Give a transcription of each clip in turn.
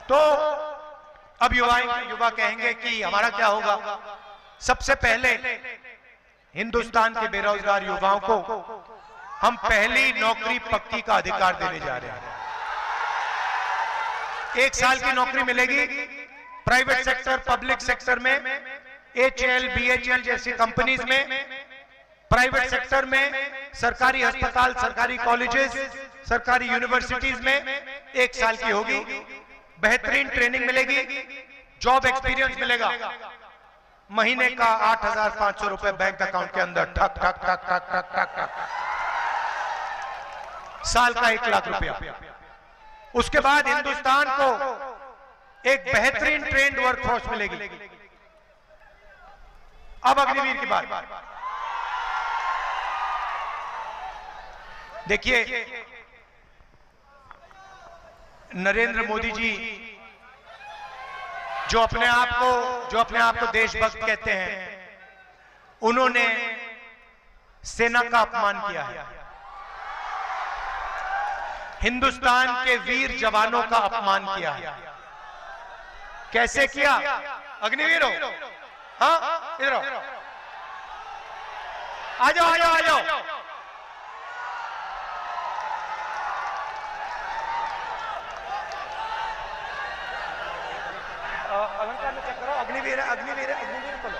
तो अब युवा कहेंगे कि हमारा क्या होगा। सबसे पहले हिंदुस्तान के बेरोजगार युवाओं को हम पहली नौकरी पक्की का अधिकार देने जा रहे हैं। 1 साल की नौकरी मिलेगी प्राइवेट सेक्टर, पब्लिक सेक्टर में, HAL, BHEL जैसी कंपनीज में, प्राइवेट सेक्टर में, सरकारी अस्पताल, सरकारी कॉलेजेस, सरकारी यूनिवर्सिटीज में 1 साल की होगी। बेहतरीन ट्रेनिंग मिलेगी, जॉब एक्सपीरियंस मिलेगा। महीने का 8,500 रुपए बैंक अकाउंट के अंदर ठक ठक ठक ठक ठक ठक ठक, साल का 1 लाख रुपया। उसके बाद हिंदुस्तान को एक बेहतरीन ट्रेंड वर्कफोर्स मिलेगी। अब अग्निवीर की बात देखिए, नरेंद्र मोदी जी जो अपने आप को देशभक्त कहते हैं, उन्होंने सेना का अपमान किया है, हिंदुस्तान के वीर जवानों का अपमान किया है। कैसे किया? अग्निवीर हो, हाँ इधर आ जाओ, आ जाओ, आ जाओ। अलंकार में चेक करो, अग्निवीर है, अग्निवीर है, अग्निवीर बोलो।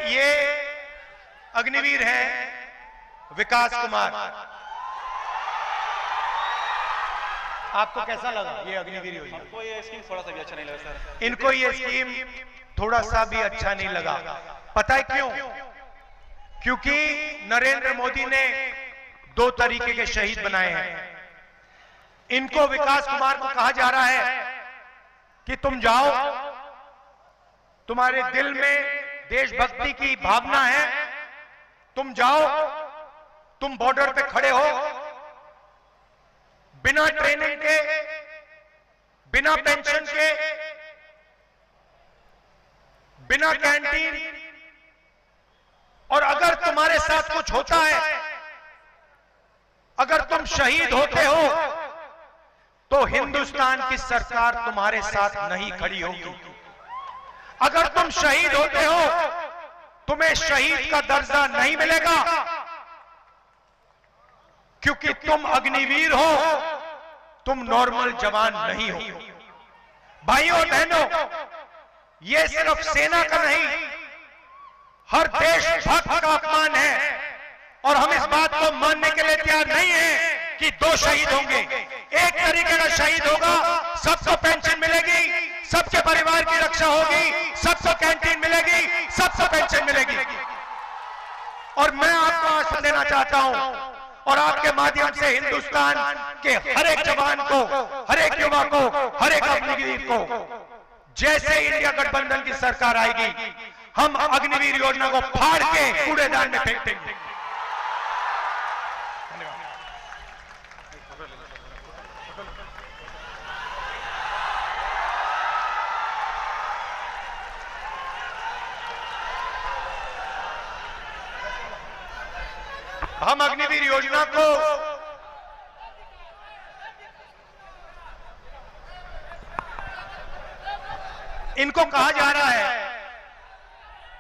ये अग्निवीर है विकास कुमार। आपको कैसा लगा ये अग्निवीर योजना? हमको ये स्कीम थोड़ा सा भी अच्छा नहीं लगा सर। इनको ये स्कीम थोड़ा सा भी अच्छा नहीं लगा। पता है क्यों? क्योंकि नरेंद्र मोदी ने 2 तरीके के शहीद बनाए हैं। इनको विकास कुमार को कहा जा रहा है कि तुम जाओ, तुम्हारे दिल में देशभक्ति की भावना है, तुम जाओ, तुम बॉर्डर पे खड़े हो, बिना ट्रेनिंग के, बिना पेंशन के, बिना कैंटीन, और अगर तुम्हारे साथ कुछ होता है, अगर तुम शहीद होते हो, तो हिंदुस्तान की सरकार तुम्हारे साथ नहीं खड़ी होगी। अगर तुम शहीद होते हो, तुम्हें शहीद का दर्जा नहीं मिलेगा, क्योंकि तुम अग्निवीर हो, तुम नॉर्मल जवान नहीं हो। भाइयों और बहनों, यह सिर्फ सेना का नहीं, हर देशभक्त का अपमान है, और हम इस बात को मानने के लिए तैयार नहीं है कि 2 शहीद होंगे। एक तरीके का शहीद होगा, सबको पेंशन मिलेगी, सबके परिवार की रक्षा होगी, सबको कैंटीन मिलेगी, सबको पेंशन मिलेगी। और मैं आपको आश्वासन देना चाहता हूं, और आपके माध्यम से हिंदुस्तान के हर एक जवान को, हर एक युवा को, हर एक अग्निवीर को, जैसे इंडिया गठबंधन की सरकार आएगी, हम अग्निवीर योजना को फाड़ के कूड़ेदान में फेंक देंगे। हम अग्निवीर योजना को इनको कहा जा रहा है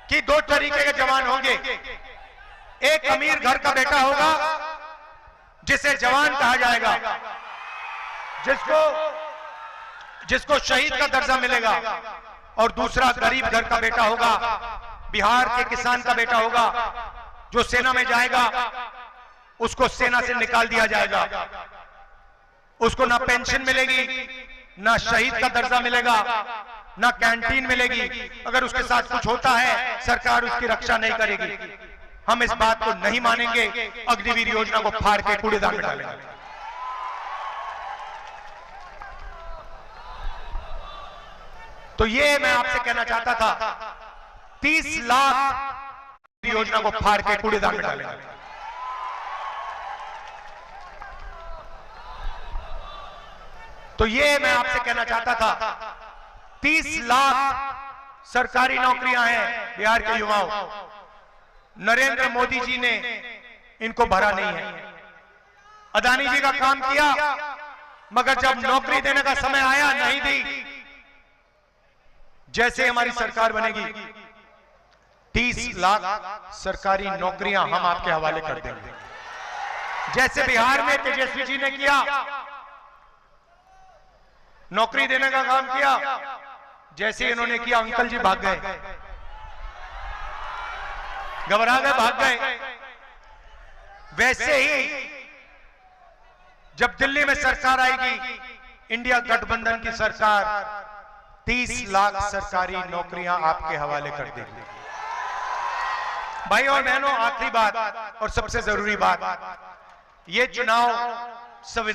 कि 2 तरीके के जवान होंगे। एक अमीर घर का बेटा होगा जिसे जवान कहा जाएगा, जिसको शहीद का दर्जा मिलेगा और दूसरा गरीब घर का बेटा होगा, बिहार के किसान का बेटा होगा, जो सेना में जाएगा उसको सेना से निकाल दिया जाएगा, उसको ना पेंशन मिलेगी, ना शहीद का दर्जा मिलेगा, ना कैंटीन मिलेगी। अगर उसके साथ कुछ होता है सरकार उसकी रक्षा नहीं करेगी। हम इस बात को नहीं मानेंगे, अग्निवीर योजना को फाड़ के कूड़ेदान में डालेंगे। तो ये मैं आपसे कहना चाहता था, 30 लाख योजना को फाड़ के कूड़ेदान में डालेंगे। तो ये मैं आपसे कहना चाहता था, 30 लाख सरकारी नौकरियां हैं बिहार के युवाओं, नरेंद्र मोदी जी ने इनको भरा नहीं है। अदानी जी का काम किया, मगर जब नौकरी देने का समय आया नहीं दी। जैसे हमारी सरकार बनेगी 30 लाख सरकारी नौकरियां हम आपके हवाले कर देंगे। जैसे बिहार में तेजस्वी जी ने किया, नौकरी देने का काम किया, जैसे इन्होंने किया अंकल जी भाग गए, घबरा गए, भाग गए। वैसे ही जब दिल्ली में सरकार आएगी, इंडिया गठबंधन की सरकार 30 लाख सरकारी नौकरियां आपके हवाले कर देगी। भाई और बहनों, आखिरी बात और सबसे जरूरी बात, ये चुनाव संविधान